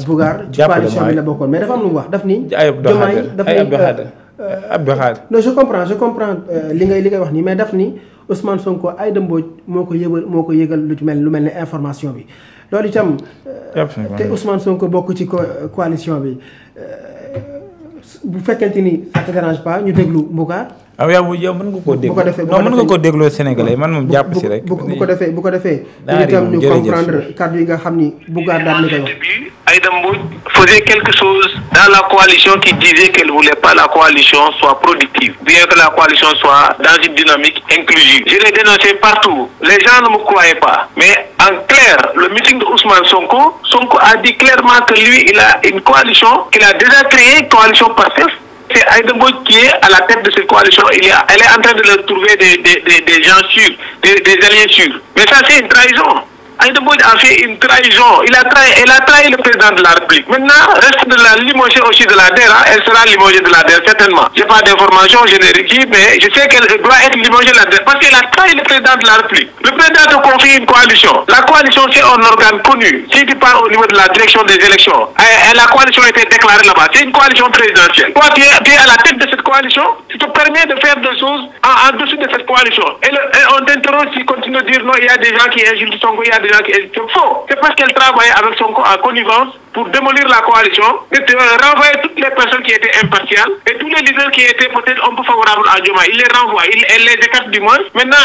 Bougar ci coalition bi la bokkoon mais dafa am lu mu wax daf ni. Diomaye daf ni Abdou Khadre non je comprends li ngay wax nii mais daf ni Ousmane Sonko Aïda Mbodj moo ko yëgal lu mel ni information bi loolu itam. te Ousmane Sonko bokk ci coalition bi bu fekkente ni ça te dérange pas ñu déglu Bougar. yow mën nga koo déglu non mën nga koo dégloo Sénégalais man moom jàpp si rek. bu ko defee ñu itam ñu comprendre kàddu yi nga xam ni Bougar daal ni koy wax. Aïda Mbodj faisait quelque chose dans la coalition qui disait qu'elle ne voulait pas la coalition soit productive, bien que la coalition soit dans une dynamique inclusive. Je l'ai dénoncé partout. Les gens ne me croyaient pas. Mais en clair, le meeting de Ousmane Sonko a dit clairement que lui, il a une coalition qu'il a déjà créée, coalition PASTEF. C'est Aïda Mbodj qui est à la tête de cette coalition. Elle est en train de leur trouver des gens sûrs, des alliés sûrs. Mais ça, c'est une trahison. Aïda Mbodj a fait une trahison. Elle a trahi le président de la République. Maintenant, reste de la limoger aussi de la DER. Elle sera limogée de la DER, certainement. Je n'ai pas d'informations génériques, mais je sais qu'elle doit être limogée de la DER parce qu'elle a trahi le président de la République. Le président te confie une coalition. La coalition, c'est un organe connu. Si tu pars au niveau de la direction des élections, la coalition a été déclarée là-bas. C'est une coalition présidentielle. Toi, tu es à la tête de cette coalition. Tu te permets de faire des choses en dessous de cette coalition. Et on t'interroge, tu continues de dire non, il y a des gens qui insultent Sonko, il y a des gens qui insultent. C'est faux. C'est parce qu'elle travaillait avec Sonko en connivence pour démolir la coalition, et renvoyer toutes les personnes qui étaient impartiales et tous les leaders qui étaient peut-être un peu favorables à Diomaye. Il les renvoie, elle les écarte du moins. Maintenant,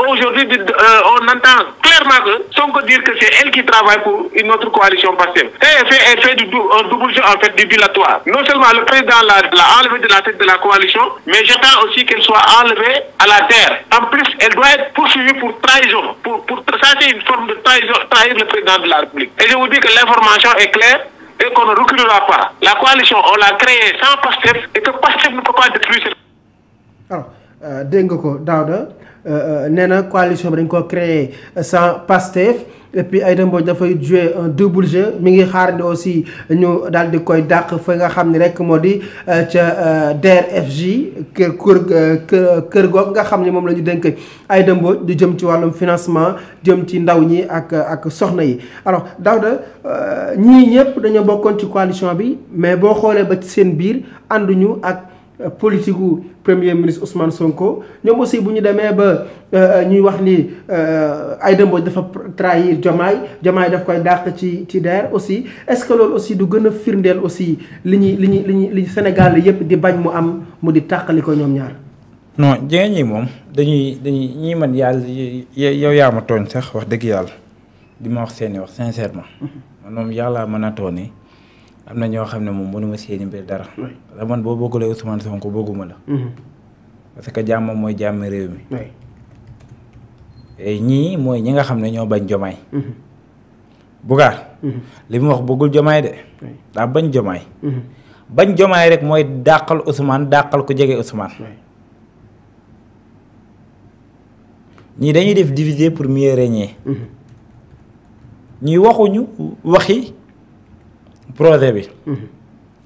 aujourd'hui, on entend clairement que Sonko dire que c'est elle qui travaille pour une autre coalition passive. Elle fait un double jeu en fait dilatoire. Non seulement le président l'a enlevé de la tête de la coalition, mais j'attends aussi qu'elle soit enlevée à la terre. En plus, elle doit être poursuivie pour trahison. Ça, c'est une forme de trahison, trahir le président de la République. Et je vous dis que l'information est claire et qu'on ne reculera pas. La coalition, on l'a créée sans PASTEF et que PASTEF ne peut pas détruire. Alors, dégg nga ko Daouda nee na coalition bi dañ ko créé sans PASTEF et puis Aïda Mbodj dafay jouer un double jeu mi ngi xaar ni aussi ñu daal di koy dàq fa nga xam ne rek moo di ca DER/FJ kër goog nga xam ne moom la ñu dénk Aïda Mbodj di jëm ci wàllum financement jëm ci ndaw ñi ak soxna yi. alors Daouda ñii ñëpp dañoo bokkoon ci coalition bi mais boo xoolee ba ci seen biir ànduñu ak politique gu premier ministre Ousmane Sonko ñoom aussi bu ñu demee ba ñuy wax ni Aïda Mbodj dafa trahir Diomaye daf koy dàq ci DER aussi est-ce que loolu aussi du gën a firndeel aussi li Sénégal yëpp di bañ mu di tàqali ko ñoom ñaar. non jigéen ñi moom dañuy ñii man yàlla yow yaa ma tooñ sax wax dëgg yàlla di ma wax seeni wax sincèrement. man moom yàlla mën a tooni am na ñoo xam ne moom mënuma seeni mbir dara. parce man boo bëggulee Ousmane Sonko bëgguma la. parce que jàmm mooy jàmm réew mi. ñii mooy ñi nga xam ne ñoo bañ Diomaye. Bougar. li mu wax bëggul Diomaye de. daa bañ Diomaye. bañ Diomaye rek mooy dàqal Ousmane dàqal ko jege Ousmane. ñii dañuy def diviser pour mieux régner. ñii waxuñu waxi projet bi.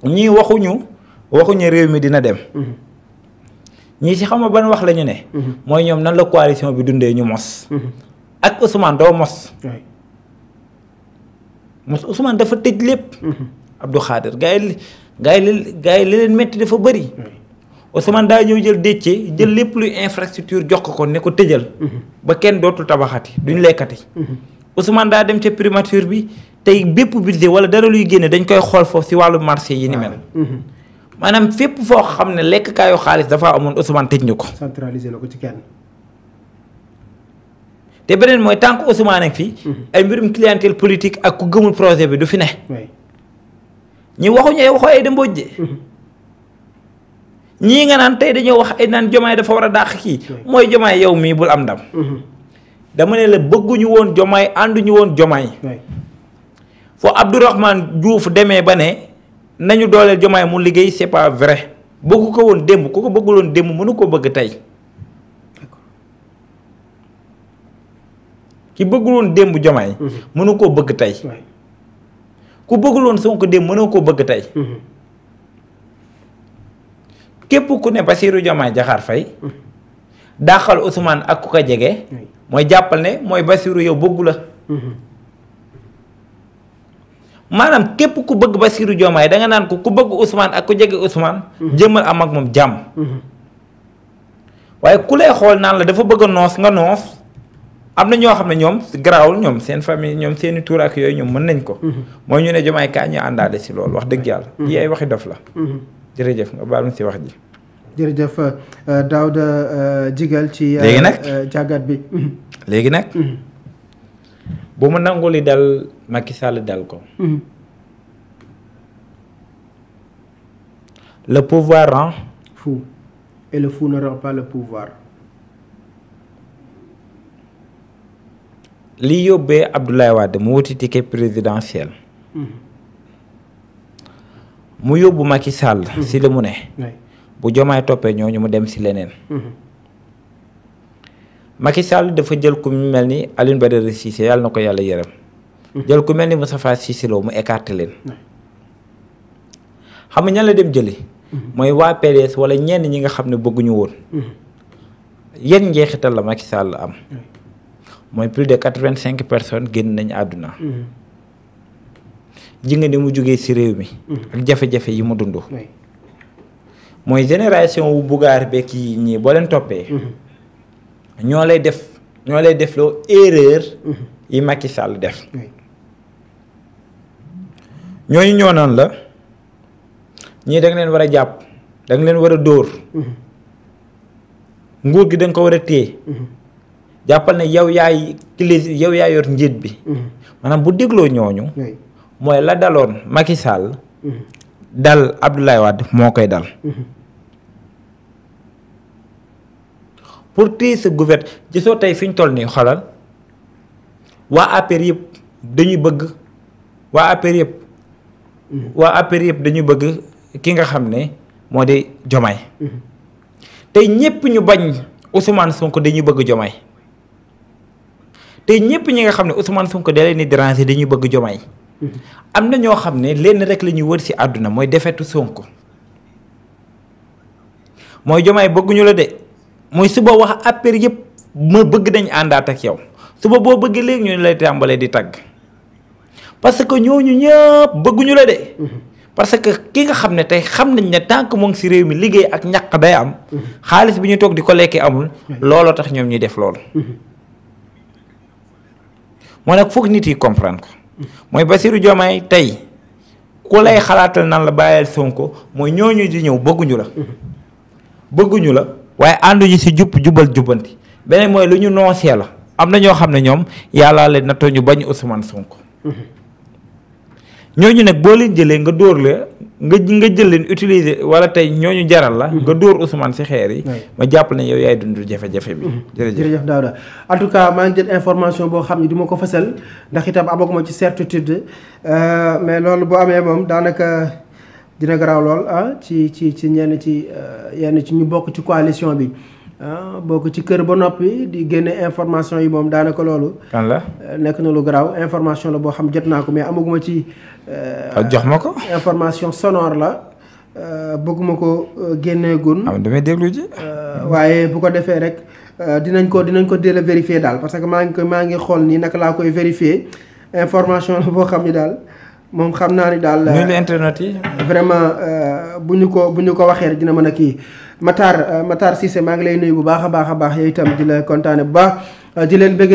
ñii waxuñu réew mi dina dem. ñii ci xam nga ban wax la ñu ne. mooy ñoom nan la coalition bi dundee ñu mos. ak Ousmane doo mos. Ousmane dafa tëj lépp. Abdou Khadre gars yi li leen métti dafa bëri. Ousmane daa ñëw jël déccee jël lépp luy infrastructure jox ko ne ko tëjal. ba kenn dootul tabaxati duñ lekkati. Ousmane daa dem ca primature bi tey bépp budget wala dara luy génne dañ koy xool foofu ci wàllu marché yi ni mel. maanaam fépp foo xam ne lekk kaayu xaalis dafa amoon Ousmane tëj ñu ko. centralisé na ko ci kenn. te beneen mooy tant que Ousmane ak fii. ay mbirum clientèle politique ak ku gëmul projet bi du fi ne. ñi waxuñu ay waxu Aïda Mbodj de. ñii nga naan tey dañoo wax ay naan Diomaye dafa war a dàq kii. mooy Diomaye yow mii bul am ndam. dama ne la bëgguñu woon Diomaye ànduñu woon Diomaye. foo Abdourahmane Diouf demee ba ne nañu dooleel Diomaye mu liggéey c'est pas vrai bëggu ko woon démb ku ko bëggul woon démb mënu ko bëgg tey. ki bëggul woon démb Diomaye mënu koo bëgg tey. ku bëggul woon Sonko démb mënoo koo bëgg tey. képp ku ne Bassirou Diomaye Diakhar Faye dàqal Ousmane ak ku ko jege. mooy jàppal ne mooy Bassirou yow bëggu la. maanaam képp ku bëgg Bassirou Diomaye da nga naan ko ku bëgg Ousmane ak ku jege Ousmane. jëmmal am ak moom jàmm. waaye ku lay xool naan la dafa bëgg a noos nga noos am na ñoo xam ne ñoom garaawul ñoom seen famille ñoom seeni tuur ak yooyu ñoom mën nañ ko. mooy ñu ne Diomaye kaa ñu àndaale si loolu wax dëgg yàlla. yi ay waxi dof la. jërëjëf nga baal ma si wax ji. jërëjëf Daouda Djigal ci. léegi nag jàggat bi. léegi nag. bu mu nangu li dal Macky Sall dal ko. le pouvoir rend fou et le fou ne rend pas le pouvoir. li yóbbee Abdoulaye Wade mu wuti ticket présidentiel. mu yóbbu Macky Sall. si li mu ne. bu Diomaye toppee ñooñu mu dem si leneen. Macky Sall dafa jël ku mel ni Alioune Badara Cissé yàlla na ko yàlla yërëm. jël ku mel ni Moustapha Cissé Lo mu écarté leen. xam nga ñan la dem jëli. mooy waa PDS wala ñenn ñi nga xam ne bëgguñu woon. yenn njeexital la Macky Sall am. mooy plus de 85 personnes génn nañu àdduna. ji nga ni mu jógee ci réew mi. ak jafe-jafe yi mu dund. mooy génération wu bugaar bekk yi ñii boo leen toppee. ñoo lay def loo erreur. yi Macky Sall def. ñooñu ñoo naan la ñii da nga leen war a jàpp da nga leen war a dóor. nguur gi da nga ko war a téye. jàppal ne yow yaay yow yaa yor njiit bi. maanaam bu dégloo ñooñu. mooy la daloon Macky Sall. dal Abdoulaye Wade moo koy dal. pour téye sa gouvernement gisoo tey fi ñu toll nii xoolal waa APR yëpp dañuy bëgg waa APR yëpp dañuy bëgg ki nga xam ne moo di Diomaye. tey ñëpp ñu bañ Ousmane Sonko dañuy bëgg Diomaye. tey ñëpp ñi nga xam ne Ousmane Sonko da leen di déranger dañuy bëgg Diomaye. am na ñoo xam ne lenn rek la ñuy wër ci àdduna mooy defetu Sonko mooy Diomaye bëgguñu la de mooy suba wax APR yëpp ma bëgg nañ àndaat ak yow suba boo bëggee léegi ñu lay tàmbalee di tagg parce que ñooñu ñëpp bëgguñu la de. parce que ki nga xam ne tey xam nañ ne tant que mu ngi ci réew mi liggéey ak ñaq day am. xaalis bi ñu toog di ko lekkee amul. looloo tax ñoom ñuy def loolu. moo nag foog nit yi comprendre ko. mooy Bassirou Diomaye tey ku lay xalaatal nan la bàyyil Sonko mooy ñooñu di ñëw bëgguñu la. bëgguñu la waaye ànduñu ci jubal jubbanti beneen mooy lu ñu noosee la am na ñoo xam ne ñoom yàllaa leen nattoo ñu bañ Ousmane Sonko. ñooñu nag boo leen jëlee nga dóor la nga jël leen utiliser wala tey ñooñu jaral la. nga dóor Ousmane ci xeer yi. ma jàpp ne yow yaay dund jafe-jafe bi. jërëjëf Daouda en tout cas maa ngi jël information boo xam ne du ma ko fësal ndax itam amaguma ci certitude mais loolu bu amee moom daanaka dina garaaw lool ci ñenn ci yenn ci ñu bokk ci coalition bi bokk ci kër ba noppi di génne information yi moom daanaka loolu. kan la nekk na lu garaaw information la boo xam jot naa ko mais amaguma ci. jox ma ko. information sonore la bëgguma ko génneegun. damay déglu ji. waaye bu ko defee rek dinañ ko delloo vérifier daal parce que maa ngi xool nii naka laa koy vérifier information la boo xam ni daal moom xam naa ni daal. ñu internet yi. vraiment bu ñu ko waxee rek dina mën a kii Matar Cissé maa ngi lay nuyu bu baax a baax yow itam di la kontaane bu baax di leen bëgg.